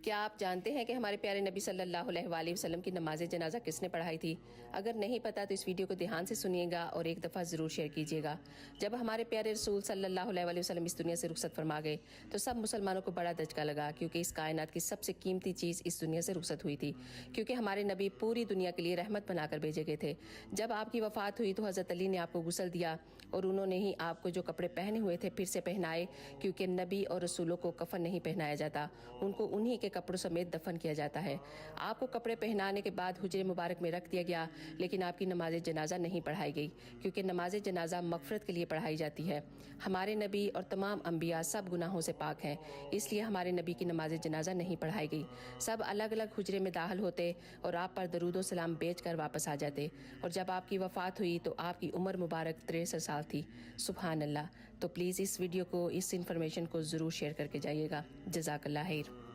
کیا آپ جانتے ہیں کہ ہمارے پیارے نبی صلی اللہ علیہ وآلہ وسلم کی نماز جنازہ کس نے پڑھائی تھی؟ اگر نہیں پتا تو اس ویڈیو کو دھیان سے سنیے گا اور ایک دفعہ ضرور شیئر کیجیے گا۔ جب ہمارے پیارے رسول صلی اللہ علیہ وآلہ وسلم اس دنیا سے رخصت فرما گئے تو سب مسلمانوں کو بڑا دھچکا لگا، کیونکہ اس کائنات کی سب سے قیمتی چیز اس دنیا سے رخصت ہوئی تھی، کیونکہ ہمارے نبی پوری دنیا کے لیے رحمت بنا کر بھیجے گئے تھے۔ جب آپ کی وفات ہوئی تو حضرت علی نے آپ کو غسل دیا اور انہوں نے ہی آپ کو جو کپڑے پہنے ہوئے تھے پھر سے پہنائے، کیونکہ نبی اور رسولوں کو کفن نہیں پہنایا جاتا، ان کو انہی کے کپڑوں سمیت دفن کیا جاتا ہے۔ آپ کو کپڑے پہنانے کے بعد حجرے مبارک میں رکھ دیا گیا، لیکن آپ کی نماز جنازہ نہیں پڑھائی گئی، کیونکہ نماز جنازہ مغفرت کے لیے پڑھائی جاتی ہے۔ ہمارے نبی اور تمام انبیاء سب گناہوں سے پاک ہیں، اس لیے ہمارے نبی کی نماز جنازہ نہیں پڑھائی گئی۔ سب الگ الگ حجرے میں داخل ہوتے اور آپ پر درود و سلام بیچ کر واپس آ جاتے، اور جب آپ کی وفات ہوئی تو آپ کی عمر مبارک 63 سال تھی۔ سبحان اللہ۔ تو پلیز اس ویڈیو کو، اس انفارمیشن کو ضرور شیئر کر کے جائیے گا۔ جزاک اللہ خیر۔